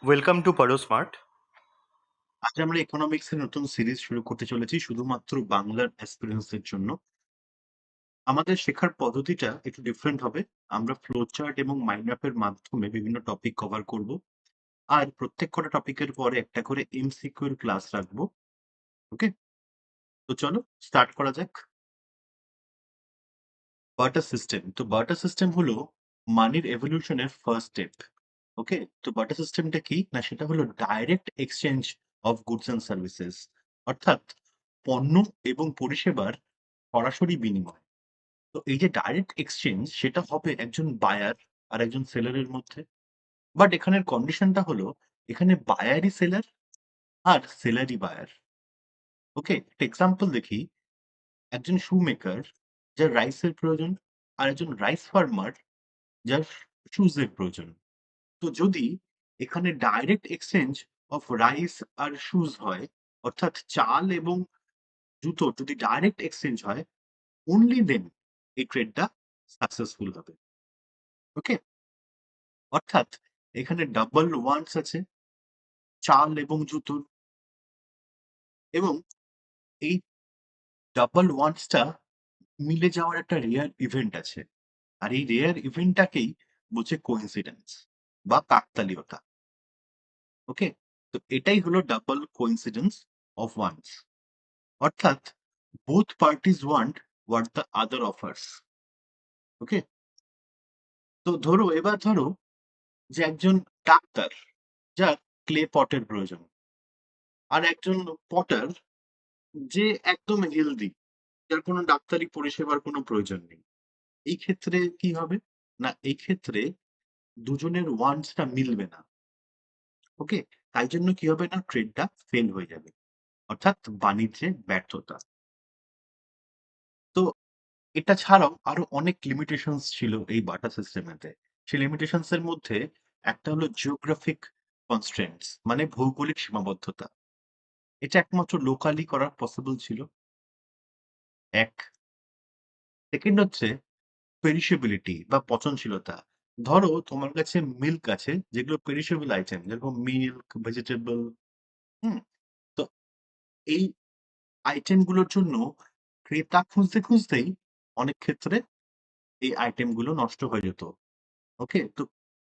Welcome to পারো smart. আজ আমরা ইকোনমিক্স এর নতুন সিরিজ শুরু করতে চলেছি শুধুমাত্র বাংলার অ্যাসপিরেন্টস এর জন্য। আমাদের শেখার পদ্ধতিটা একটু ডিফারেন্ট হবে। আমরা ফ্লো চার্ট এবং মাইন্ড ম্যাপের মাধ্যমে বিভিন্ন টপিক কভার করব। আর প্রত্যেক কটা টপিকের পরে একটা করে এমসিকিউ এর ক্লাস রাখবো। ওকে? তো চলো স্টার্ট করা যাক। Barter system. তো বার্টার সিস্টেম হলো মানির এভলিউশনের ফার্স্ট স্টেপ। ওকে? তো বার্টার সিস্টেমটা কি? না সেটা হলো direct exchange of goods and services. অর্থাৎ পণ্য এবং পরিষেবার সরাসরি বিনিময়। তো এই যে ডাইরেক্ট এক্সচেঞ্জ সেটা হবে একজন বায়ার আর একজন সেলারের মধ্যে। বাট এখানের কন্ডিশনটা হলো এখানে বায়ারই সেলার আর সেলারই বায়ার। ওকে? একটা এক্সাম্পল দেখি। একজন শু মেকার যার রাইসের প্রয়োজন আর একজন রাইস ফার্মার যার শুজ এর প্রয়োজন। তো যদি এখানে ডাইরেক্ট এক্সচেঞ্জ অফ রাইস আর শুজ হয়, অর্থাৎ চাল এবং জুতোর যদি ডাইরেক্ট এক্সচেঞ্জ হয়, অনলি দেন এই ট্রেডটা সাকসেসফুল হবে। ওকে? অর্থাৎ এখানে ডাবল ওয়ান্টস আছে, চাল এবং জুতোর, এবং এই ডাবল ওয়ান্টসটা মিলে যাওয়ার একটা রেয়ার ইভেন্ট আছে। আর এই রেয়ার ইভেন্টটাকেই বলছে কোইন্সিডেন্স বা কাকতালীয়তা। ওকে? তো এটাই হলো ডাবল কোইন্সিডেন্স অফ ওয়ান্টস। অর্থাৎ both parties want what the other offers. ওকে? তো এবার ধরো যে একজন ডাক্তার যার ক্লে পটের প্রয়োজন, আর একজন পটার যে একদম হেলদি, যার কোনো ডাক্তারি পরিষেবার কোনো প্রয়োজন নেই। এই ক্ষেত্রে কি হবে? না এই ক্ষেত্রে দুজনের ওয়ান্টস টা মিলবে না। ওকে? তাই জন্য কি হবে? না ট্রেডটা ফেল হয়ে যাবে। অর্থাৎ বাণিজ্যে ব্যর্থতা। তো এটা ছাড়াও আরো অনেক লিমিটেশনস ছিল এই বাটা সিস্টেমেতে। সেই লিমিটেশনস এর মধ্যে একটা হলো জিওগ্রাফিক কনস্ট্রেন্টস, মানে ভৌগোলিক সীমাবদ্ধতা। এটা একমাত্র লোকালি করা পসিবল ছিল। এক। সেকেন্ড হচ্ছে পেরিশেবিলিটি বা পচনশীলতা। ধরো তোমার কাছে মিল্ক আছে যেগুলো পেরিশেবল আইটেম, যেরকম মিল্ক, ভেজিটেবল। হুম? তো এই আইটেম গুলোর জন্য ক্রেতা খুঁজতেই অনেক ক্ষেত্রে এই আইটেম গুলো নষ্ট হয়ে যেত। ওকে? তো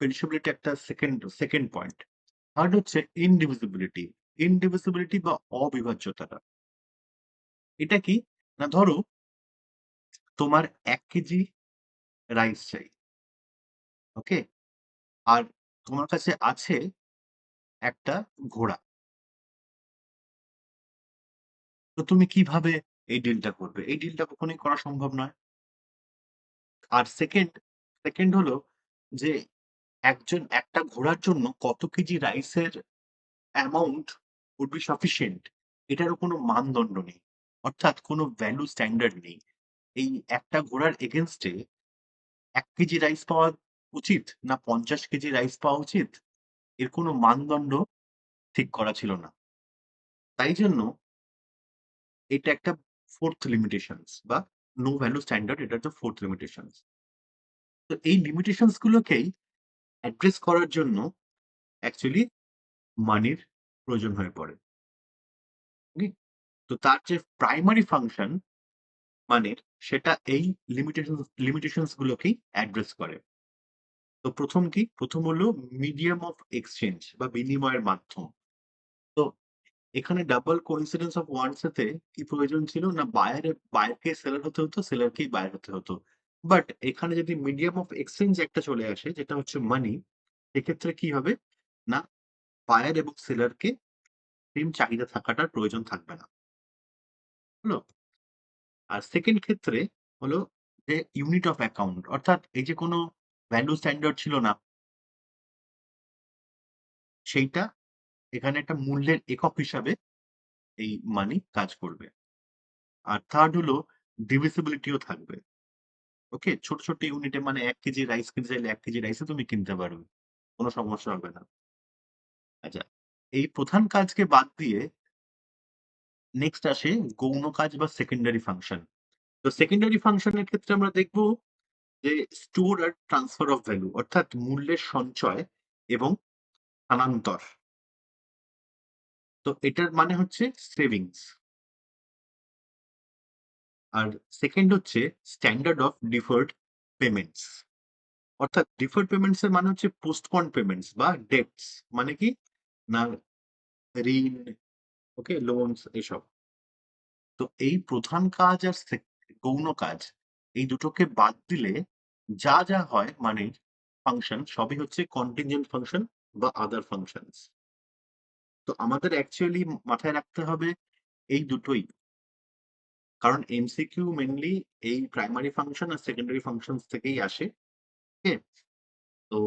পেরিশেবিলিটি একটা সেকেন্ড পয়েন্ট। থার্ড হচ্ছে ইনডিভিজিবিলিটি। ইনডিভিজিবিলিটি বা অবিভাজ্যতাটা। এটা কি? না ধরো তোমার ১ কেজি রাইস চাই। ওকে? আর তোমার কাছে আছে একটা ঘোড়া। তো তুমি কিভাবে এই ডিলটা করবে? এই ডিলটা কখনোই করা সম্ভব নয়। আর সেকেন্ড হলো যে একটা ঘোড়ার জন্য কত কেজি রাইসের অ্যামাউন্ট would be sufficient, এটারও কোনো মানদণ্ড নেই। অর্থাৎ কোনো ভ্যালু স্ট্যান্ডার্ড নেই। এই একটা ঘোড়ার এগেইনস্ট এ ১ কেজি রাইস পাওয়া উচিত না ৫০ কেজি রাইস পাওয়া উচিত, এর কোনো মানদণ্ড ঠিক করা ছিল না। তাই জন্য এটা একটা 4th লিমিটেশনস বা নো ভ্যালু স্ট্যান্ডার্ড, এটা হচ্ছে 4th লিমিটেশনস। তো এই লিমিটেশনস গুলোকেই অ্যাড্রেস করার জন্য অ্যাকচুয়ালি মানির প্রয়োজন হয়ে পড়ে। ওকে? তো তার যে প্রাইমারি ফাংশন মানির, সেটা এই লিমিটেশনস গুলোকেই অ্যাড্রেস করে। তো ১ম কি? ১ম হলো মিডিয়াম অফ এক্সচেঞ্জ বা বিনিময়ের মাধ্যম। তো এখানে ডাবল কোইন্সিডেন্স অফ ওয়ান্টস এতে কি প্রয়োজন ছিল? না বায়ারকে সেলার হতে হতো, সেলারকেই বায়ার হতে হতো। বাট এখানে যদি মিডিয়াম অফ এক্সচেঞ্জ একটা চলে আসে যেটা হচ্ছে মানি, এক্ষেত্রে কি হবে? না বায়ার এবং সেলারকে সেম চাহিদা থাকাটার প্রয়োজন থাকবে না। হলো? আর সেকেন্ড ক্ষেত্রে হলো যে ইউনিট অফ অ্যাকাউন্ট, অর্থাৎ এই যে কোনো ভ্যালু স্ট্যান্ডার্ড ছিল না, সেইটা এখানে একটা মূল্যের একক হিসাবে এই মানি কাজ করবে। আর থার্ড হলো ডিভিসিবিলিটি ও থাকবে। ওকে? ছোট ইউনিটে, মানে ১ কেজি রাইস কিনতে চাইলে ১ কেজি রাইসও তুমি কিনতে পারবে। কোন সমস্যা হবে না। আচ্ছা, এই প্রধান কাজকে বাদ দিয়ে নেক্সট আসে গৌণ কাজ বা সেকেন্ডারি ফাংশন। তো সেকেন্ডারি ফাংশন এর ক্ষেত্রে আমরা দেখব যে স্টোর আর ট্রান্সফার অফ ভ্যালু, অর্থাৎ মূল্যের সঞ্চয় এবং স্থানান্তর। তো এটার মানে হচ্ছে সেভিংস। আর সেকেন্ড হচ্ছে স্ট্যান্ডার্ড অফ ডিফার্ড পেমেন্টস। অর্থাৎ ডিফার্ড পেমেন্টস এর মানে হচ্ছে পোস্টপন্ড পেমেন্টস বা ডেটস। মানে কি না, ঋণ, ওকে, লোনস এসব। তো এই প্রধান কাজ আর গৌণ কাজ, এই দুটোকে বাদ দিলে যা যা হয় মানে ফাংশন সবই হচ্ছে কন্টিনজেন্ট ফাংশন বা আদার ফাংশনস। তো আমাদের অ্যাকচুয়ালি মাথায় রাখতে হবে এই দুটোই, কারণ এমসিকিউ মেনলি এই প্রাইমারি ফাংশন আর সেকেন্ডারি ফাংশনস থেকেই আসে। ওকে, তো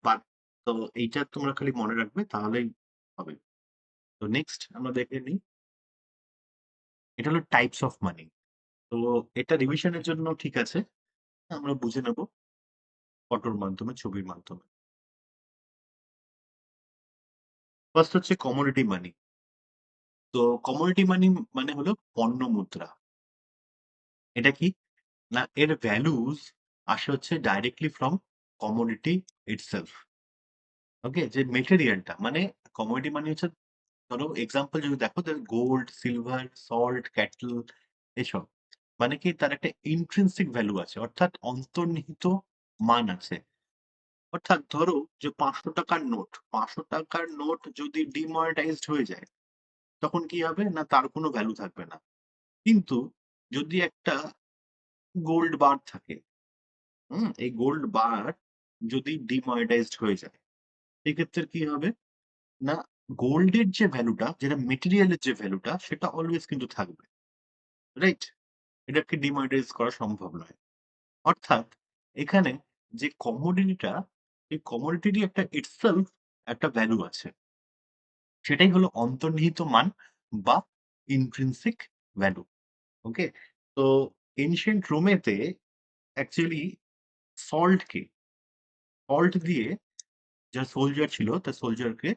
বাট তো এইটা তোমরা খালি মনে রাখবে তাহলেই হবে। তো নেক্সট আমরা দেখে নিই, এটা হলো টাইপস অফ মানি। তো এটা রিভিশনের জন্য ঠিক আছে, আমরা বুঝে নেব ফটোর মাধ্যমে, ছবির মাধ্যমে। ফার্স্ট হচ্ছে কমোডিটি মানি। তো কমোডিটি মানি মানে হলো পণ্য মুদ্রা। এটা কি না, এর ভ্যালুজ আসে হচ্ছে ডাইরেক্টলি ফ্রম কমোডিটি ইটসেলফ। ওকে, যে মেটেরিয়ালটা মানে কমোডিটি মানে হচ্ছে, ধরো এক্সাম্পল যদি দেখো, গোল্ড, সিলভার, সল্ট, ক্যাটল এসব, মানে কি তার একটা ইন্ট্রিনসিক ভ্যালু আছে, অর্থাৎ অন্তর্নিহিত মান আছে। অর্থাৎ ধরো যে 500 টাকার নোট, 500 টাকার নোট যদি ডিমনিটাইজড হয়ে যায়, তখন কি হবে না, তার কোনো ভ্যালু থাকবে না। কিন্তু যদি একটা গোল্ড বার থাকে, এই গোল্ড বার যদি ডিমনিটাইজড হয়ে যায়, সেক্ষেত্রে কি হবে না, গোল্ডের যে ভ্যালুটা, যেটা মেটেরিয়ালের যে ভ্যালুটা, সেটা অলওয়েজ কিন্তু থাকবে, রাইট? এটাকে ডিমনিটাইজ করা সম্ভব নয়। অর্থাৎ এখানে যে কমোডিটিটা, এই কমোডিটিরই একটা ইটসেলফ একটা ভ্যালু আছে, সেটাই হলো অন্তর্নিহিত মান বা ইন্ট্রিনসিক ভ্যালু। ওকে, তো এনশিয়েন্ট রোমেতে অ্যাকচুয়ালি সল্টকে, সল্ট দিয়ে যারা সোলজার ছিল, তার সোলজারকে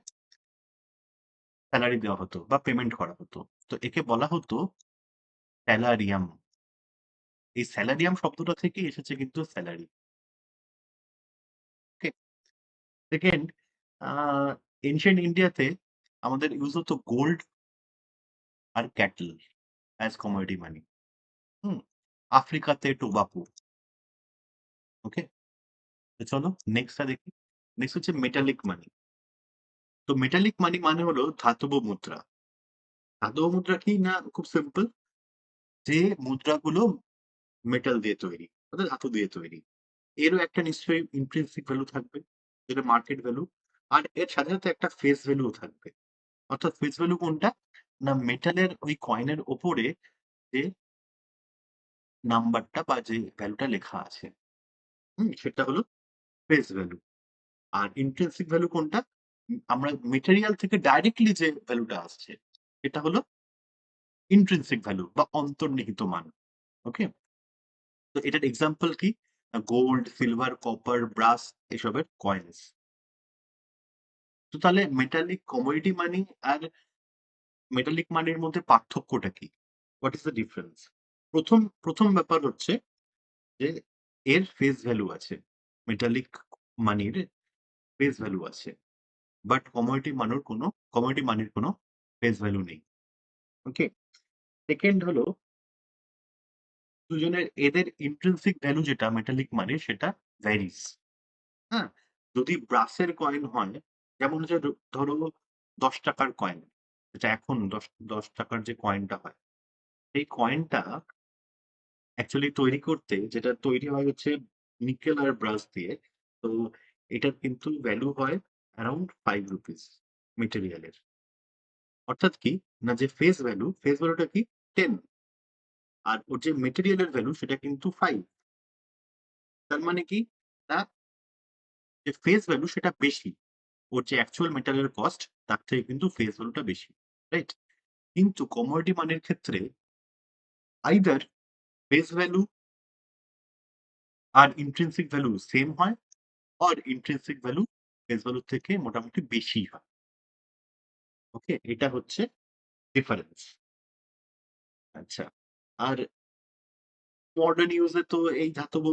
স্যালারি দেওয়া হতো বা পেমেন্ট করা হতো। তো একে বলা হতো স্যালারিয়াম। এই স্যালারিয়াম শব্দটা থেকে এসেছে কিন্তু স্যালারি। ওকে, সেকেন্ড, এনশিয়েন্ট ইন্ডিয়াতে আমাদের ইউজ হতো গোল্ড আর ক্যাটল অ্যাজ কমোডিটি মানি। হুম, আফ্রিকাতে টোবাকো। ওকে, তো চলো নেক্সটটা দেখি। নেক্সট হচ্ছে মেটালিক মানি। তো মেটালিক মানি মানে হলো ধাতব মুদ্রা। ধাতব মুদ্রা কি না, খুব সিম্পল, যে মুদ্রাগুলো মেটাল দিয়ে তৈরি, অর্থাৎ ধাতু দিয়ে তৈরি। এরও একটা নিশ্চয়ই ইন্ট্রিনসিক ভ্যালু থাকবে, যেটা মার্কেট ভ্যালু। আর এর সাথে সাথে একটা ফেস ভ্যালুও থাকবে। অর্থাৎ ফেস ভ্যালু কোনটা না, মেটালের ওই কয়েনের ওপরে যে নাম্বারটা বা যে ভ্যালুটা লেখা আছে, সেটা হলো ফেস ভ্যালু। আর ইন্ট্রিনসিক ভ্যালু কোনটা, আমরা মেটেরিয়াল থেকে ডাইরেক্টলি যে ভ্যালুটা আসছে, এটা হলো ইন্ট্রিনসিক ভ্যালু বা অন্তর্নিহিত মান। ওকে, তো এটার এক্সাম্পল কি, গোল্ড, সিলভার, কপার, ব্রাস এসবের কয়েন্স। তো তাহলে মেটালিক কমোডিটি মানি আর মেটালিক মানির মধ্যে পার্থক্যটা কি? What is the difference? প্রথম প্রথম ব্যাপার হচ্ছে যে এর ফেস ভ্যালু আছে। মেটালিক মানির ফেস ভ্যালু আছে। বাট কমোডিটি মানির কোনো ফেস ভ্যালু নেই। ওকে? সেকেন্ড হলো, দুজনের এদের ইন্ট্রিনসিক ভ্যালু যেটা মেটালিক মানির, সেটা ভ্যারিজ। হ্যাঁ? যদি ব্রাসের কয়েন হয়, যেমন হচ্ছে ধরো ১০ টাকার কয়েন, যেটা এখন ১০ টাকার যে কয়েনটা হয়, সেই কয়েনটা অ্যাকচুয়ালি তৈরি করতে যেটা তৈরি হয় হচ্ছে নিকেল আর ব্রাস দিয়ে। তো এটার কিন্তু ভ্যালু হয় অ্যারাউন্ড ₹5 মেটেরিয়ালের। অর্থাৎ কি না, যে ফেস ভ্যালুটা কি 10, আর ওর যে মেটেরিয়ালের ভ্যালু সেটা কিন্তু 5। তার মানে কি না, যে ফেস ভ্যালু সেটা বেশি। ওর যে অ্যাকচুয়াল মেটালের কস্ট, তার থেকে কিন্তু ফেস ভ্যালুটা বেশি। রাইট? কিন্তু কমোডিটি মানের ক্ষেত্রে আইদার ফেস ভ্যালু আর ইন্ট্রিনসিক ভ্যালু সেম হয়, আর ইন্ট্রিনসিক ভ্যালু ফেস ভ্যালুর থেকে মোটামুটি বেশি হয়। ওকে, এটা হচ্ছে ডিফারেন্স। আচ্ছা, আর মডার্ন ইউজে তো এই ধাতব,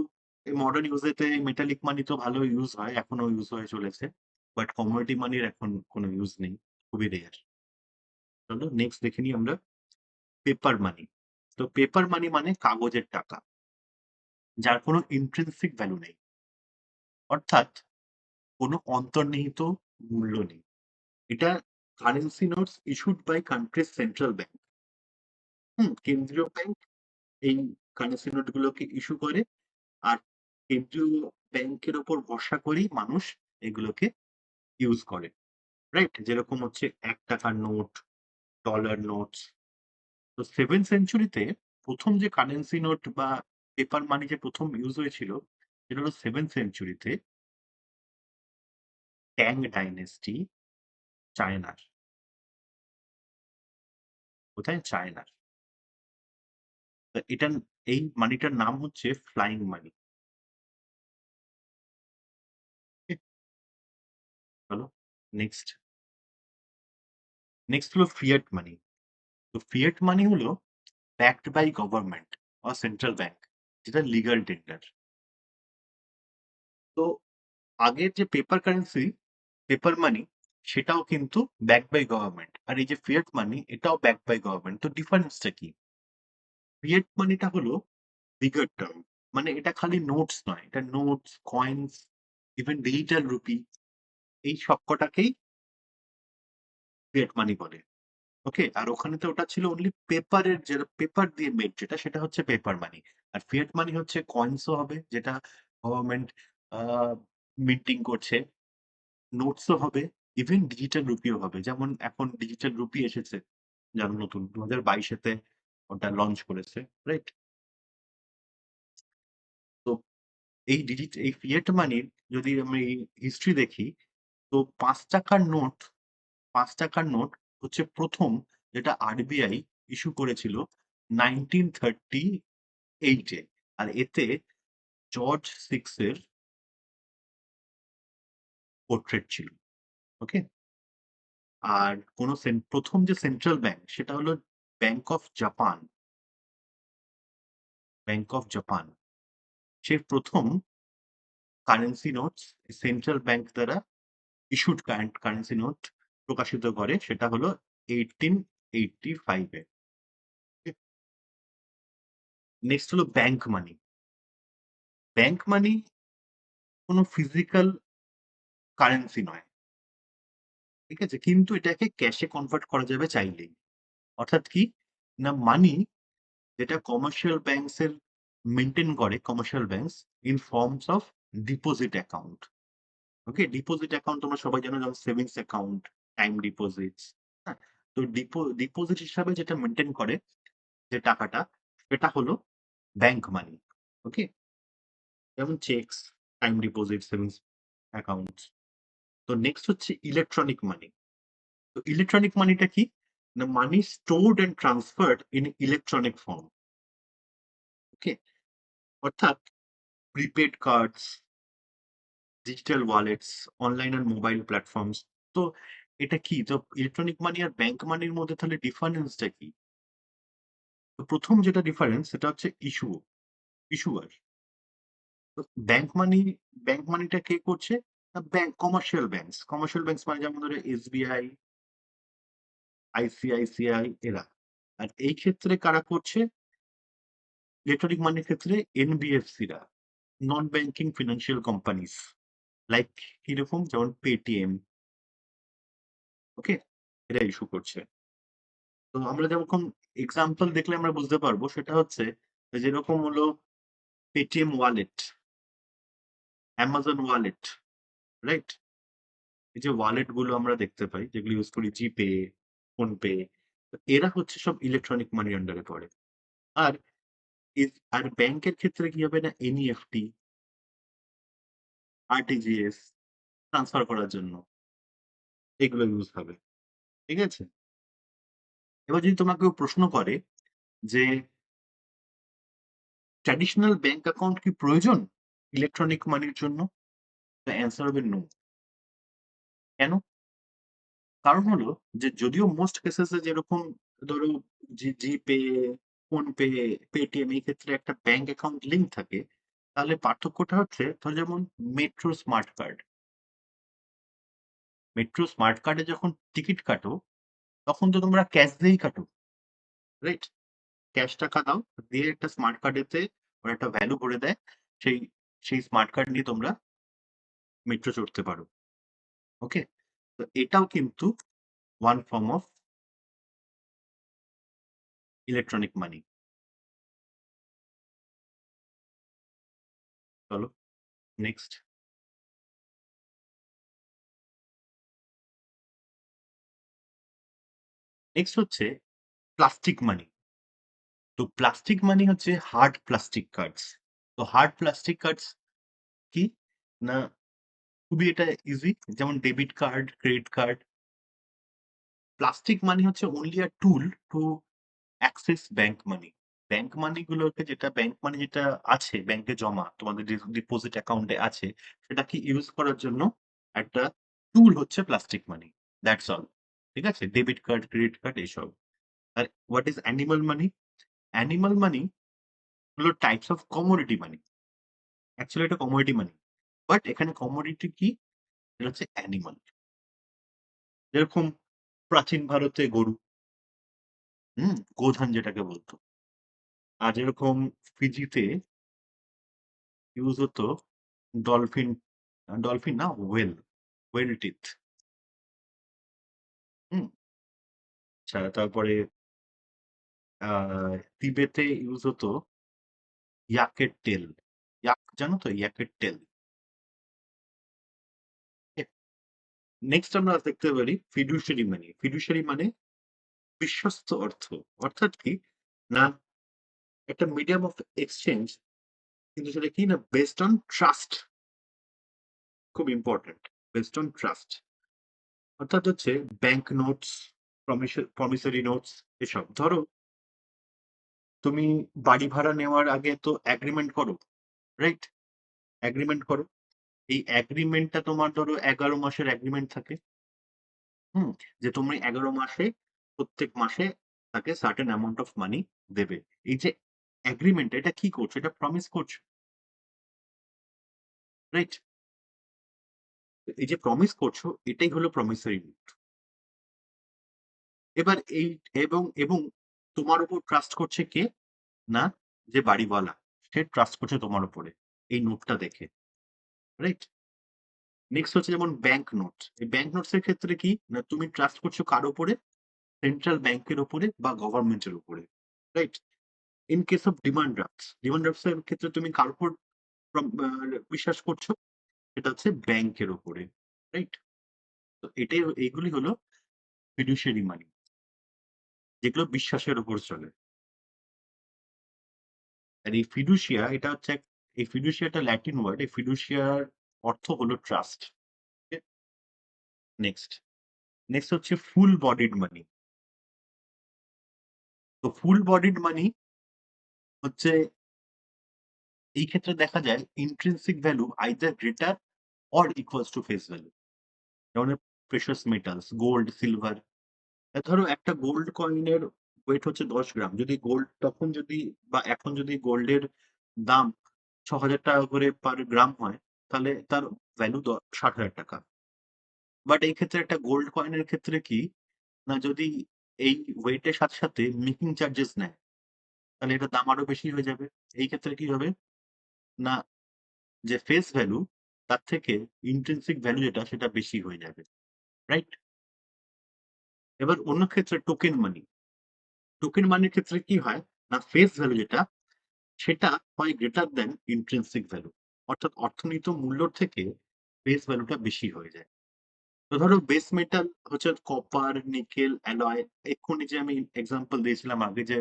এই মডার্ন ইউজেতে মেটালিক মানি তো ভালো ইউজ হয়, এখনো ইউজ হয়ে চলেছে। বাট কমোডিটি মানির এখন কোনো ইউজ নেই, খুবই রেয়ার। চলো নেক্সট দেখে নিই আমরা পেপার মানি। তো পেপার মানি মানে কাগজের টাকা, যার কোনো ইন্ট্রিনসিক ভ্যালু নেই, অর্থাৎ কোনো অন্তর্নিহিত মূল্য নেই। এটা currency notes issued by country's central bank. কেন্দ্রীয় ব্যাংক এই কারেন্সি নোট গুলোকে ইস্যু করে, আর কেন্দ্রীয় ব্যাংকের ওপর ভরসা করেই মানুষ এগুলোকে ইউজ করে, রাইট? যেরকম হচ্ছে ১ টাকার নোট, ডলার নোটস। তো 7th সেঞ্চুরিতে প্রথম যে কারেন্সি নোট বা পেপার মানি যে প্রথম ইউজ হয়েছিল, সেটা হলো 7th সেঞ্চুরিতে ট্যাং ডাইনেস্টি, চায়নার। কোথায়? চায়নার। তো এটা, এই মানিটার নাম হচ্ছে ফ্লাইং মানি। চলো নেক্সট। নেক্সট হলো ফিয়াট মানি। তো ফিয়াট মানি হলো ব্যাকড বাই গভর্নমেন্ট বা সেন্ট্রাল ব্যাংক, যেটা লিগাল টেন্ডার। তো আগের যে পেপার কারেন্সি, পেপার মানি, সেটাও কিন্তু ব্যাকড বাই গভর্নমেন্ট, আর এই যে ফিয়াট মানি এটাও ব্যাকড বাই গভর্নমেন্ট। তো ডিফারেন্সটা কি? ফিয়াট মানিটা হলো বিগার টার্ম, মানে এটা খালি নোটস নয়, এটা notes, coins, even digital rupee, এই সবকটাকেই ফিয়াট মানি বলে। ওকে, আর ওখানে তো ওটা ছিল অনলি পেপারের, যে পেপার দিয়ে মেড, যেটা সেটা হচ্ছে পেপার মানি। আর ফিয়াট মানি হচ্ছে কয়েন্সও হবে, যেটা গভর্নমেন্ট মিন্টিং করছে, নোটসও হবে, ইভেন ডিজিটাল রুপিও হবে। যেমন এখন ডিজিটাল রুপি এসেছে, যেমন নতুন 2022-এতে ওটা লঞ্চ করেছে, রাইট? তো এই ফিয়াট মানির যদি আমি হিস্ট্রি দেখি, তো 5 টাকার নোট, 5 টাকার নোট হচ্ছে প্রথম যেটা আরবিআই ইস্যু করেছিল 1938-এ। আর এতে জর্জ সিক্সের পোর্ট্রেট ছিল। ওকে, আর কোন প্রথম যে সেন্ট্রাল ব্যাংক সেটা হলো bank of Japan. Bank of Japan সে প্রথম কারেন্সি নোটস সেন্ট্রাল ব্যাংক দ্বারা ইস্যুড কারেন্সি নোট প্রকাশিত করে, সেটা হলো 1885-এ। নেক্সট হলো ব্যাংক মানি। ব্যাংক মানি কোনো ফিজিক্যাল কারেন্সি নয়, ঠিক আছে? কিন্তু এটাকে ক্যাশে কনভার্ট করা যাবে চাইলেই। অর্থাৎ কি? না, মানি যেটা কমার্শিয়াল ব্যাংকস এর মেইনটেইন করে, commercial banks in forms of deposit account. Okay? Deposit account তোমরা সবাই জানো, যেমন সেভিংস অ্যাকাউন্ট, টাইম ডিপোজিটস। হ্যাঁ? তো ডিপোজিট হিসাবে যেটা মেইনটেইন করে যে টাকাটা, সেটা হলো ব্যাংক মানি। ওকে? যেমন cheques, time deposit, savings accounts. তো নেক্সট হচ্ছে ইলেকট্রনিক মানি। তো ইলেকট্রনিক মানিটা কি? না, money stored and transferred in electronic form. Okay, অর্থাৎ prepaid cards, digital wallets, online আর মোবাইল প্ল্যাটফর্মস। তো এটা কি? তো ইলেকট্রনিক মানি আর ব্যাংক মানির মধ্যে তাহলে ডিফারেন্সটা কি? তো প্রথম যেটা ডিফারেন্স সেটা হচ্ছে ইস্যুয়ার। তো ব্যাংক মানিটা কে করছে? না, কমার্শিয়াল ব্যাংকস মানে যেমন ধরো এসবিআই, আইসিআইসিআই, এরা। আর এই ক্ষেত্রে কারা করছে? ইলেকট্রনিক মানির ক্ষেত্রে এনবিএফসিরা, non banking financial companies, like কিরকম? যেমন পেটিএম। ওকে, এরা ইস্যু করছে। তো আমরা যেরকম এক্সাম্পল দেখলে আমরা বুঝতে পারবো, সেটা হচ্ছে যেরকম হলো Paytm wallet, Amazon wallet, right? এই যে ওয়ালেট গুলো আমরা দেখতে পাই, যেগুলো ইউজ করি, জিপে, ফোনপে, এরা হচ্ছে সব ইলেকট্রনিক মানির আন্ডারে পড়ে। আর আর ব্যাংকের ক্ষেত্রে কি হবে? না, এনইএফটি, আরটিজিএস, ট্রান্সফার করার জন্য এগুলো ইউজ হবে। ঠিক আছে? এবার যদি তোমাকে কেউ প্রশ্ন করে যে ট্র্যাডিশনাল ব্যাংক অ্যাকাউন্ট কি প্রয়োজন ইলেকট্রনিক মানির জন্য? অ্যান্সার হবে নো। কেন? কারণ হলো যে যদিও মোস্ট কেসেস এ যেরকম ধরো জিপে, ফোনপে, পেটিএম, এই ক্ষেত্রে একটা ব্যাংক অ্যাকাউন্ট লিংক থাকে, তাহলে পার্থক্যটা হচ্ছে ধরো যেমন metro smart card, metro smart কার্ডে যখন টিকিট কাটো, তখন তো তোমরা ক্যাশ দিয়েই কাটো, রাইট? ক্যাশ টাকা দাও, দিয়ে একটা স্মার্ট কার্ডেতে ওরা একটা ভ্যালু করে দেয়। সেই সেই স্মার্ট কার্ড নিয়ে তোমরা মেট্রো চড়তে পারো। ওকে? তো এটাও কিন্তু one form of electronic money. চলো নেক্সট। নেক্সট হচ্ছে প্লাস্টিক মানি। তো প্লাস্টিক মানি হচ্ছে হার্ড প্লাস্টিক কার্ডস। তো হার্ড প্লাস্টিক কার্ডস কি? না, খুবই এটা ইজি। যেমন debit card, credit card. Plastic money হচ্ছে only a tool to access bank money. Bank money গুলোকে, যেটা ব্যাংক মানি যেটা আছে ব্যাংকে জমা, তোমাদের ডিপোজিট অ্যাকাউন্টে আছে, সেটাকে ইউজ করার জন্য একটা টুল হচ্ছে প্লাস্টিক মানি। That's all. ঠিক আছে? ডেবিট কার্ড, ক্রেডিট কার্ড এসব। আর what is animal money? Animal money হলো types of commodity money. Actually এটা কমোডিটি মানি। বাট এখানে কমোডিটি কি? এটা হচ্ছে অ্যানিমাল। যেরকম প্রাচীন ভারতে গরু, গোধান যেটাকে বলতো। আর যেরকম ফিজিতে ইউজ হতো ডলফিন, ডলফিন না, ওয়েল, ওয়েল টিথ। হুম? আচ্ছা, তারপরে তিবেতে ইউজ হতো ইয়াকের টেল। ইয়াক জানো তো? ইয়াকের টেল। নেক্সট আমরা দেখতে পারি ফিডুশিয়ারি মানি। ফিডুশিয়ারি মানে বিশ্বস্ত অর্থ। অর্থাৎ কি? না, একটা মিডিয়াম অফ এক্সচেঞ্জ, কিন্তু সেটা কি না, বেসড অন ট্রাস্ট। খুব ইম্পর্টেন্ট। Based on trust. অর্থাৎ হচ্ছে ব্যাংক নোটস, প্রমিসরি নোটস এসব। ধরো তুমি বাড়ি ভাড়া নেওয়ার আগে তো এগ্রিমেন্ট করো, রাইট? এগ্রিমেন্ট করো। এই এগ্রিমেন্টটা তোমার ধরো 11 মাসের এগ্রিমেন্ট থাকে। হুম? যে তুমি 11 মাসে, প্রত্যেক মাসে তাকে সার্টেন অ্যামাউন্ট অফ মানি দেবে। এই যে এগ্রিমেন্ট, এটা কি করছো? এটা প্রমিস করছো, রাইট? এই যে প্রমিস করছো, এটাই হলো প্রমিসারি নোট। এবার এই, এবং এবং তোমার উপর ট্রাস্ট করছে কে? না, যে বাড়িওয়ালা, সে ট্রাস্ট করছে তোমার উপরে এই নোটটা দেখে, রাইট? নেক্সট হচ্ছে যেমন ব্যাংক নোট। এই ব্যাংক নোটস এর ক্ষেত্রে কি না, তুমি ট্রাস্ট করছো কার উপরে? সেন্ট্রাল ব্যাংকের উপরে বা গভর্নমেন্টের উপরে, right? In case of demand drafts, demand drafts এর ক্ষেত্রে তুমি কার উপর বিশ্বাস করছো? এটা হচ্ছে ব্যাংকের উপরে, রাইট? তো এটাই, এইগুলি হলো ফিডুশিয়ারি মানি, যেগুলো বিশ্বাসের উপর চলে। আর এই ফিডুশিয়া, এটা হচ্ছে এই ফিডুশিয়া একটা ল্যাটিন ওয়ার্ড। এই ফিডুশিয়ার অর্থ হলো ট্রাস্ট। নেক্সট। নেক্সট হচ্ছে ফুল বডিড মানি। তো ফুল বডিড মানি হচ্ছে, এই ক্ষেত্রে দেখা যায় intrinsic value either greater or equals to face value. যেমন প্রেশাস মেটালস, গোল্ড, সিলভার। ধরো একটা গোল্ড কয়েনের ওয়েট হচ্ছে 10 গ্রাম। যদি গোল্ড তখন যদি, বা এখন যদি গোল্ডের দাম 6,000 টাকা করে পার গ্রাম হয়, তাহলে তার ভ্যালু 60,000 টাকা। বাট এই ক্ষেত্রে একটা গোল্ড কয়েনের ক্ষেত্রে কি না, যদি এই ওয়েটের সাথে সাথে মেকিং চার্জেস নেয়, তাহলে এটার দাম আরো বেশি হয়ে যাবে। এই ক্ষেত্রে কি হবে না, যে ফেস ভ্যালু, তার থেকে ইন্ট্রিনসিক ভ্যালু যেটা, সেটা বেশি হয়ে যাবে, রাইট? এবার অন্য ক্ষেত্রে টোকেন মানি। টোকেন মানির ক্ষেত্রে কি হয় না, ফেস ভ্যালু যেটা, সেটা হয় গ্রেটার দেন ইন্ট্রিনসিক ভ্যালু। অর্থাৎ অর্থনীত মূল্যর থেকে ফেস ভ্যালুটা বেশি হয়ে যায়। তো ধরো বেস মেটাল হচ্ছে কপার, নিকেল, অ্যালয়। এক্ষুনি যে আমি এক্সাম্পল দিয়েছিলাম আগে, যে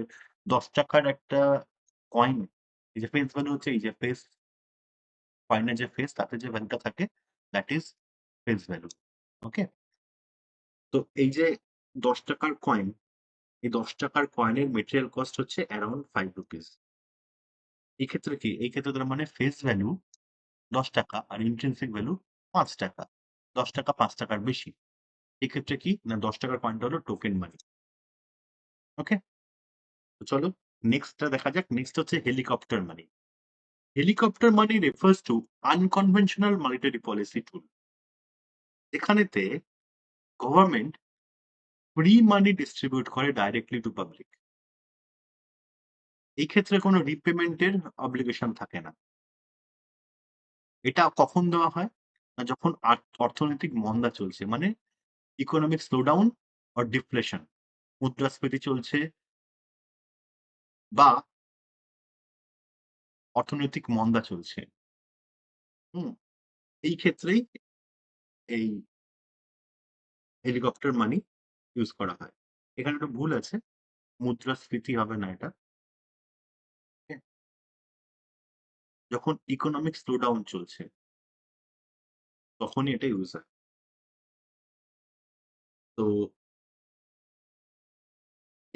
10 টাকার একটা কয়েন, এই যে ফেস ভ্যালু হচ্ছে, এই যে ফেস, কয়েনের যে ফেস, তাতে যে ভ্যালুটা থাকে, that is face value. Okay? তো এই যে 10 টাকার কয়েন, এই 10 টাকার কয়েনের মেটেরিয়াল কস্ট হচ্ছে অ্যারাউন্ড 5 রুপিস। এই ক্ষেত্রে কি, এই ক্ষেত্রে তার মানে ফেস ভ্যালু 10 টাকা আর ইন্ট্রিনসিক ভ্যালু 5 টাকা। 10 টাকা 5 টাকার বেশি। এক্ষেত্রে কি না, 10 টাকার কয়েনটা হলো টোকেন মানি। ওকে? তো চলো নেক্সটটা দেখা যাক। নেক্সট হচ্ছে helicopter money. Helicopter money refers to unconventional monetary policy tool. এখানেতে গভর্নমেন্ট ফ্রি মানি ডিস্ট্রিবিউট করে ডাইরেক্টলি টু পাবলিক। এই ক্ষেত্রে কোনো রিপেমেন্টের অব্লিগেশন থাকে না। এটা কখন দেওয়া হয়? না যখন অর্থনৈতিক মন্দা চলছে। মানে ইকোনমিক স্লোডাউন অর ডিফ্লেশন। মুদ্রাস্ফীতি চলছে বা অর্থনৈতিক মন্দা চলছে। হুম? এই ক্ষেত্রেই এই হেলিকপ্টার মানি ইউজ করা হয়। এখানে একটা ভুল আছে। মুদ্রাস্ফীতি হবে না এটা। হ্যাঁ? যখন ইকোনমিক স্লোডাউন চলছে তখনই এটা ইউজ হয়। তো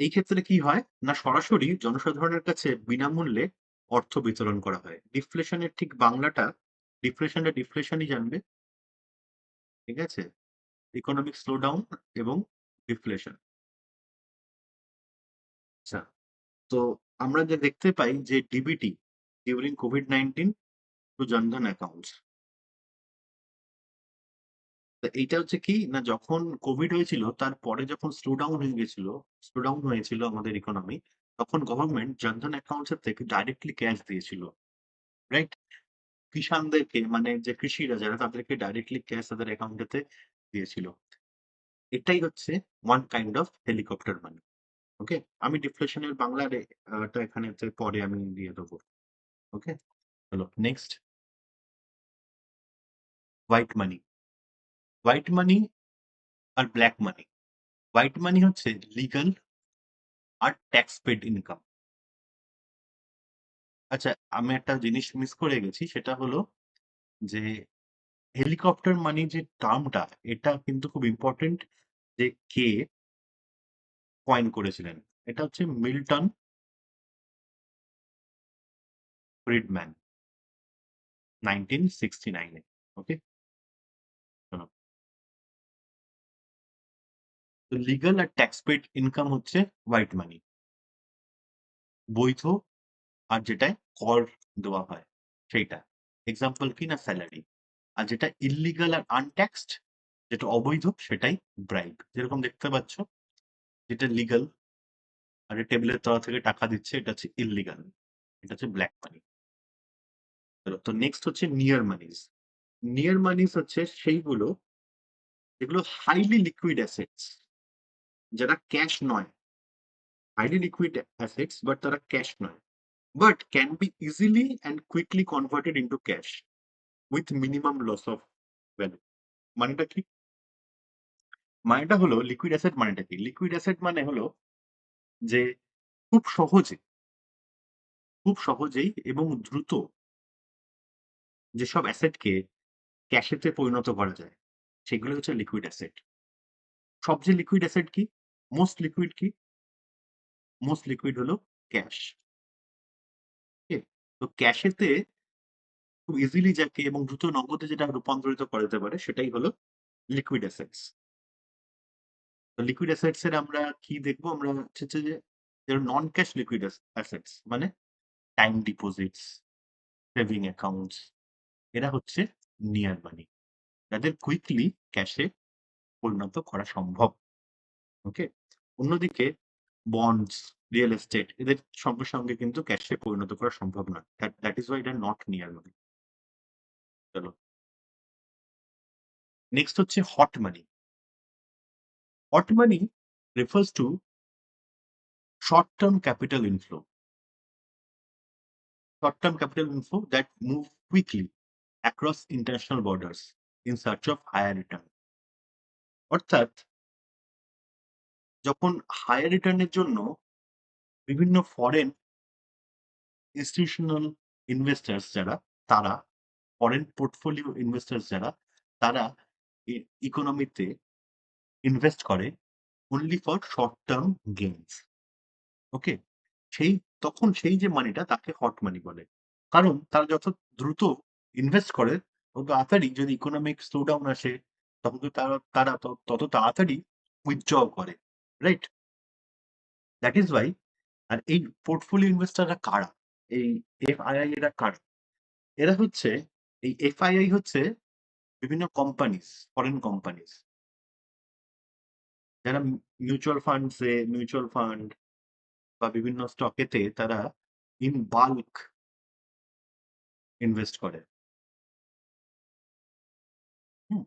এই ক্ষেত্রে কি হয়? না সরাসরি জনসাধারণের কাছে বিনামূল্যে অর্থ বিতরণ করা হয়। ডিফ্লেশনের ঠিক বাংলাটা ডিফ্লেশনটা ডিফ্লেশনই জানবে। ঠিক আছে? ইকোনমিক স্লোডাউন এবং ডিফ্লেশন। আচ্ছা। তো আমরা যে দেখতে পাই যে DBT during COVID-19 to Jan Dhan accounts. তো এইটা হচ্ছে কি না যখন কোভিড হয়েছিল তারপরে যখন স্লো ডাউন হয়েছিল আমাদের ইকোনমি, তখন গভর্নমেন্ট জনধন অ্যাকাউন্টস এর থেকে ডাইরেক্টলি ক্যাশ দিয়েছিল। রাইট? কিষানদেরকে মানে যে কৃষিরা যারা তাদেরকে ডাইরেক্টলি ক্যাশ তাদের অ্যাকাউন্টেতে দিয়েছিল। এটাই হচ্ছে ওয়ান কাইন্ড অফ হেলিকপ্টার মানি। ওকে? আমি ডিফ্লেশন এর বাংলা টা এখানেতে পরে আমি দিয়ে দেবো। ওকে? চলো next white money. White money আর ব্লাক মানি। হোয়াইট মানি হচ্ছে লিগাল আর ট্যাক্স পেড ইনকাম। আচ্ছা, আমি একটা জিনিস মিস করে গেছি সেটা হলো যে হেলিকপ্টার মানি যে টার্মটা এটা কিন্তু খুব ইম্পর্টেন্ট যে কে কয়েন করেছিলেন। এটা হচ্ছে মিল্টন ফ্রিডম্যান 1969 এ। ওকে? শোনো। তো লিগাল আর ট্যাক্স পেড ইনকাম হচ্ছে হোয়াইট মানি। বৈধ আর যেটায় কর দেওয়া হয় সেইটা। এক্সাম্পল কি না স্যালারি। আর যেটা ইল্লিগাল আর আনট্যাক্সড যেটা অবৈধ সেটাই ব্রাইব। যেরকম দেখতে পাচ্ছ যেটা লিগাল আর টেবিলের তলা থেকে টাকা দিচ্ছে এটা হচ্ছে ইল্লিগাল। এটা হচ্ছে ব্ল্যাক মানি। তো নেক্সট হচ্ছে নিয়ার মানিজ। নিয়ার মানিজ হচ্ছে সেইগুলো যেগুলো হাইলি লিকুইড অ্যাসেটস যারা ক্যাশ নয়। হাইলি লিকুইড অ্যাসেটস বাট তারা ক্যাশ নয়। But can be easily and quickly converted into cash with minimum loss of value. মানেটা কি? মানেটা হলো লিকুইড অ্যাসেট মানেটা কি? লিকুইড অ্যাসেট মানে হলো যে খুব সহজে, খুব সহজেই এবং দ্রুত যেসব অ্যাসেটকে ক্যাশেতে পরিণত করা যায় সেগুলো হচ্ছে লিকুইড অ্যাসেট। সবচেয়ে লিকুইড অ্যাসেট কি? মোস্ট লিকুইড কি? মোস্ট লিকুইড হলো ক্যাশ। ওকে? তো ক্যাশেতে খুব ইজিলি যাকে এবং দ্রুত নগদে যেটা রূপান্তরিত করা যেতে পারে সেটাই হলো লিকুইড অ্যাসেটস। তো লিকুইড অ্যাসেটস এর আমরা কি দেখবো? আমরা হচ্ছে যে নন ক্যাশ লিকুইড অ্যাসেটস মানে টাইম ডিপোজিটস, সেভিং অ্যাকাউন্টস এরা হচ্ছে নিয়ার মানি। যাদের কুইকলি ক্যাশে পরিণত করা সম্ভব। ওকে? অন্যদিকে বন্ডস, রিয়েল এস্টেট এদের সঙ্গে, সঙ্গে কিন্তু ক্যাশে পরিণত করা সম্ভব নয়। দ্যাট ইস হোয়াই এটা নট নিয়ার মানি। চলো। নেক্সট হচ্ছে hot money. Hot money refers to short-term capital inflow. Short-term capital inflow that move quickly across international borders in search of higher return. অর্থাৎ যখন হায়ার রিটার্নের জন্য বিভিন্ন ফরেন ইনস্টিটিউশনাল ইনভেস্টর্স যারা তারা ফরেন পোর্টফোলিও ইনভেস্টর্স যারা তারা ইকোনমিতে ইনভেস্ট করে only for short term gains. Okay? সেই তখন সেই যে মানিটা তাকে হট মানি বলে। কারণ তারা যত দ্রুত ইনভেস্ট করে তত তাড়াতাড়ি যদি ইকোনমিক স্লো ডাউন আসে তখন তো তারা তত তাড়াতাড়ি উইথড্র করে। রাইট? দ্যাট ইজ ওয়াই আর এই পোর্টফোলিও ইনভেস্টররা কারা? এই এফআইআই এরা কারা? এরা হচ্ছে এই এফআইআই হচ্ছে বিভিন্ন কোম্পানিজ, ফরেন কোম্পানিজ। যারা মিউচুয়াল ফান্ড বা বিভিন্ন স্টকেতে তারা ইন বাল্ক ইনভেস্ট করে। হুম?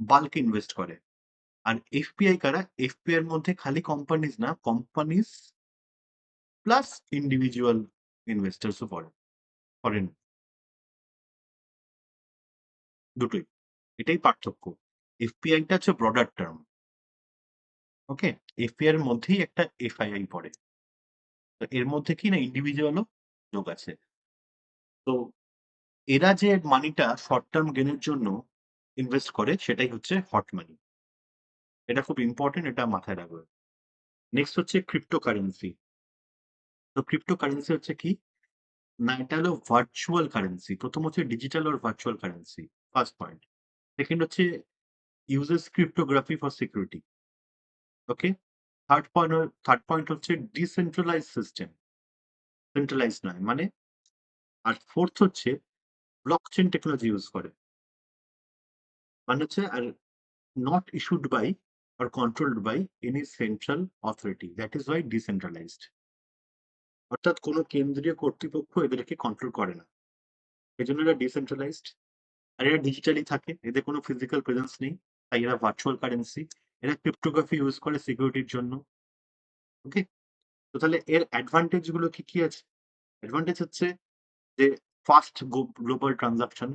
বাল্ক ইনভেস্ট করে। আর এফপিআই কারা? এফপিআই এর মধ্যে খালি কোম্পানিজ না, কোম্পানিজ প্লাস ইন্ডিভিজুয়াল ইনভেস্টরসও করেন, দুটোই। এটাই পার্থক্য। এফপিআইটা হচ্ছে ব্রডার টার্ম। ওকে? এফপিআই এর মধ্যেই একটা এফআইআই পড়ে। তো এর মধ্যে কি না ইন্ডিভিজুয়ালও যোগ আছে। তো এরা যে মানিটা শর্ট টার্ম গেনের জন্য ইনভেস্ট করে সেটাই হচ্ছে হট মানি। এটা খুব ইম্পর্টেন্ট, এটা মাথায় রাখবে। নেক্সট হচ্ছে ক্রিপ্টোকারেন্সি। তো ক্রিপ্টোকারেন্সি হচ্ছে কি? না, এটা হলো ভার্চুয়াল কারেন্সি। প্রথম হচ্ছে ডিজিটাল আর virtual currency. First point. Second হচ্ছে uses cryptography for security. Okay? Third point হচ্ছে ডিসেন্ট্রালাইজ সিস্টেম। সেন্ট্রালাইজ নয়। মানে আর ফোর্থ হচ্ছে ব্লকচেন টেকনোলজি ইউজ করে। মানে হচ্ছে আর not issued by or controlled by any central authority. That is why decentralized. অর্থাৎ কোনো কেন্দ্রীয় কর্তৃপক্ষ এদেরকে কন্ট্রোল করে না। এজন্য এরা ডিসেন্ট্রালাইজড। আর এরা ডিজিটালি থাকে, এদের কোনো ফিজিক্যাল প্রেজেন্স নেই। তাই এরা ভার্চুয়াল কারেন্সি। এরা ক্রিপ্টোগ্রাফি ইউজ করে সিকিউরিটির জন্য। ওকে? তো তাহলে এর অ্যাডভান্টেজ গুলো কি কি আছে? অ্যাডভান্টেজ হচ্ছে যে ফাস্ট গ্লোবাল ট্রানজাকশন।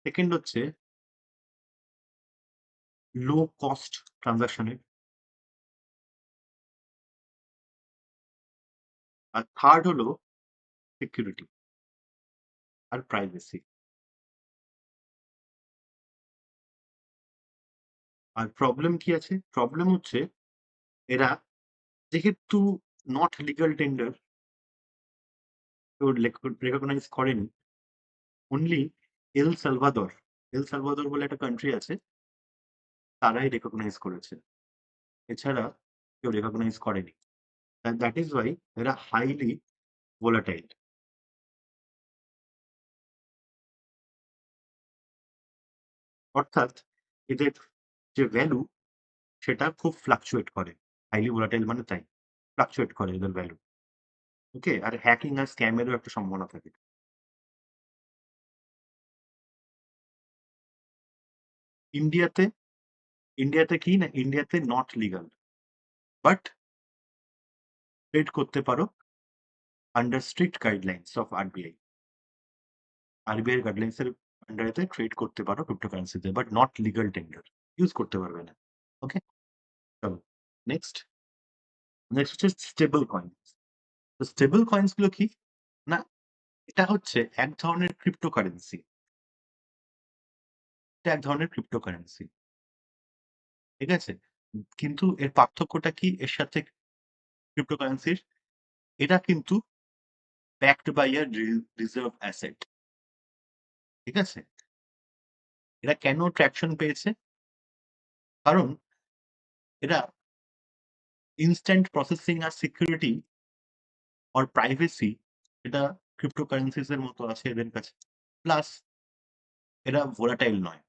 সেকেন্ড হচ্ছে লো কস্ট ট্রানজাকশনের। আর থার্ড হলো সিকিউরিটি আর প্রাইভেসি। আর প্রবলেম কি আছে? প্রবলেম হচ্ছে এরা যেহেতু নট লিগাল টেন্ডার, কেউ রেকগনাইজ করেনি। অনলি এল সালভাদর বলে একটা কান্ট্রি আছে, তারাই রেকগনাইজ করেছে। এছাড়া কেউ রেকগনাইজ করেনি। দ্যাট ইজ ওয়াই এরা হাইলি ভোলাটাইল। অর্থাৎ এদের যে ভ্যালু সেটা খুব ফ্লাকচুয়েট করে। হাইলি ভোলাটাইল মানে তাই ফ্লাকচুয়েট করে এদের ভ্যালু। ওকে? আর হ্যাকিং আর স্ক্যামেরও একটা সম্ভাবনা থাকে। ইন্ডিয়াতে ইন্ডিয়াতে কি না, ইন্ডিয়াতে নট লিগাল, বাট ট্রেড করতে পারো under strict guidelines of RBI. RBI guidelines এর আন্ডারেতে ট্রেড করতে পারো ক্রিপ্টোকারেন্সিতে, but not legal tender. Use করতে পারবে না। ওকে? চলো নেক্সট। নেক্সট হচ্ছে স্টেবল কয়েন্স। তো স্টেবল কয়েন্স গুলো কি না, এটা হচ্ছে এক ধরনের ক্রিপ্টোকারেন্সি। এটা এক ধরনের ক্রিপ্টোকারেন্সি। ঠিক আছে? কিন্তু এর পার্থক্যটা কি এর সাথে ক্রিপ্টোকারেন্সির? এটা কিন্তু backed by a reserve asset. ঠিক আছে? এরা কেন ট্র্যাকশন পেয়েছে? কারণ এরা ইনস্ট্যান্ট প্রসেসিং আর সিকিউরিটি অর প্রাইভেসি, এটা ক্রিপ্টোকারেন্সিস এর মতো আছে এদের কাছে। প্লাস এরা ভোলাটাইল নয়।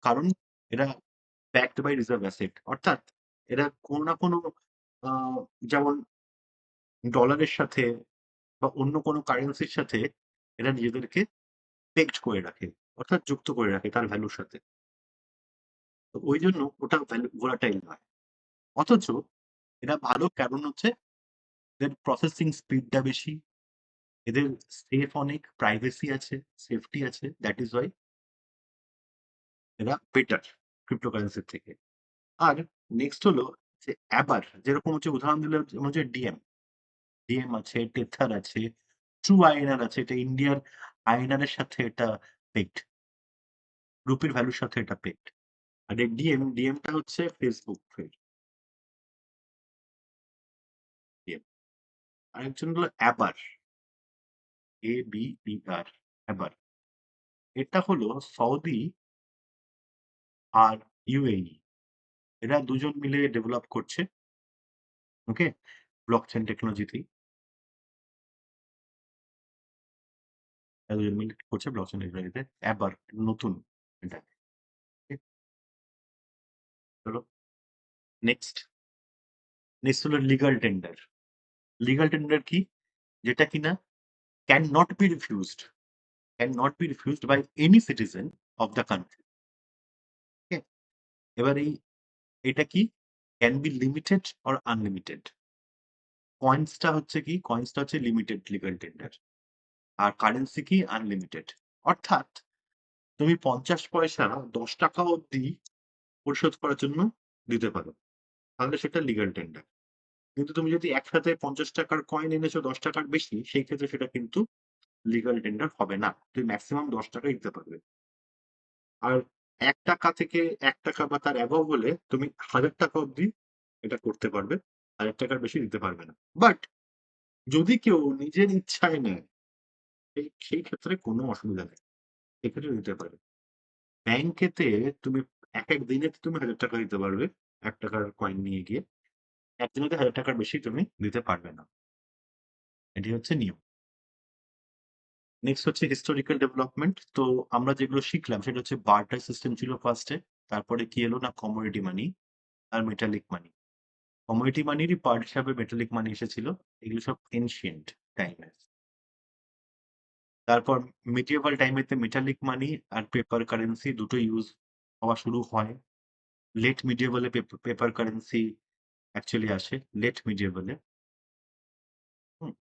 কারণ এরা ব্যাকড বাই রিজার্ভ অ্যাসেট। অর্থাৎ এরা কোনো না কোনো আ যেমন ডলারের সাথে বা অন্য কোনো কারেন্সির সাথে এরা নিজেদেরকে পেগড করে রাখে। অর্থাৎ যুক্ত করে রাখে তার ভ্যালুর সাথে। তো ঐজন্য ওটা ভোলাটাইল নয়। অথচ এরা ভালো কারণ হচ্ছে এদের প্রসেসিং স্পিডটা বেশি, এদের সেফ অনেক, প্রাইভেসি আছে, সেফটি আছে। দ্যাট ইজ ওয়াই এরা বেটার ক্রিপ্টোকারেন্সির থেকে। আর নেক্সট হলো যে অ্যাবার, যেরকম হচ্ছে উদাহরণ দিলে যেমন হচ্ছে ডিএম আছে, টেথার আছে, ট্রু আইএনআর আছে। এটা ইন্ডিয়ার আইএনআর এর সাথে এটা পেগড, রুপির ভ্যালুর সাথে এটা পেগড। আর এই ডিএমটা হচ্ছে ফেসবুক ট্রেড। ডিএম। আরেকজন হলো অ্যাবার, ABER, অ্যাবার। এটা হলো সৌদি আর ইউএই, এরা দুজন মিলে ডেভেলপ করছে। ওকে? ব্লকচেন টেকনোলজিতেই এরা দুজন মিলে করছে ব্লকচেন টেকনোলজিতে। অ্যাবার নতুন এটা। নেক্সট, নেক্সট হলো লিগাল টেন্ডার। লিগাল টেন্ডার কি? যেটা কিনা can not be refused, can not be refused by any citizen of the country. Okay? এবার এটা কি? Can be limited or unlimited. কয়েন্সটা হচ্ছে কি? কয়েন্সটা হচ্ছে লিমিটেড লিগাল টেন্ডার। আর কারেন্সি কি? আনলিমিটেড। অর্থাৎ তুমি ৫০ পয়সা ৳১০ অব্দি পরিশোধ করার জন্য দিতে পারো। তাহলে সেটা লিগাল টেন্ডার। কিন্তু তুমি যদি একসাথে ৳৫০ র কয়েন এনেছো ৳১০ র বেশি, সেই ক্ষেত্রে সেটা কিন্তু লিগাল টেন্ডার হবে না। তুমি মেক্সিমাম ৳১০ দিতে পারবে। আর ৳১ থেকে ৳১ বা তার অ্যাবভ হলে তুমি ৳১,০০০ অব্দি এটা করতে পারবে। ৳১,০০০ র বেশি দিতে পারবে না। বাট যদি কেউ নিজের ইচ্ছায় নেয়, সেই ক্ষেত্রে কোনো অসুবিধা নেই। সেক্ষেত্রে দিতে পারে। ব্যাংকেতে তুমি একেক দিনে তুমি ৳১,০০০ দিতে পারবে। ৳১ র কয়েন নিয়ে গিয়ে। একদিনে তো ৳১,০০০ র বেশি তুমি দিতে পারবে না। এটি হচ্ছে নিয়ম। নেক্সট হচ্ছে হিস্টোরিক্যাল ডেভেলপমেন্ট। তো আমরা যেগুলো শিখলাম সেটা হচ্ছে বার্টার সিস্টেম ছিল ফার্স্ট এ। তারপরে কি এলো না কমোডিটি মানি আর মেটালিক মানি। কমোডিটি মানিরই পার্ট হিসাবে মেটালিক মানি এসেছিল। এগুলো সব এনশিয়েন্ট টাইমের। তারপর মিডিয়েভাল টাইমেতে মেটালিক মানি আর পেপার কারেন্সি দুটো ইউজ হওয়া শুরু হয়। Late মিডিয়েভাল a paper currency actually আসে। লেট মিডিয়েভাল এ। হুম?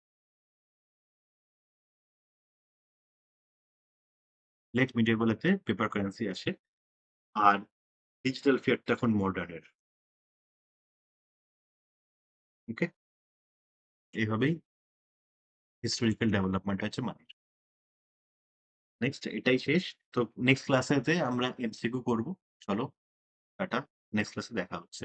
লেট মিডিয়েভাল এতে পেপার কারেন্সি আসে। আর ডিজিটাল ফিয়াটটা এখন মডার্ন এর। ওকে? এভাবেই হিস্টোরিক্যাল ডেভেলপমেন্ট হয়েছে মানির। নেক্সট এটাই শেষ। তো নেক্সট ক্লাসেতে আমরা এমসিকিউ করব। চলো টাটা। নেক্সট ক্লাসে দেখা হচ্ছে।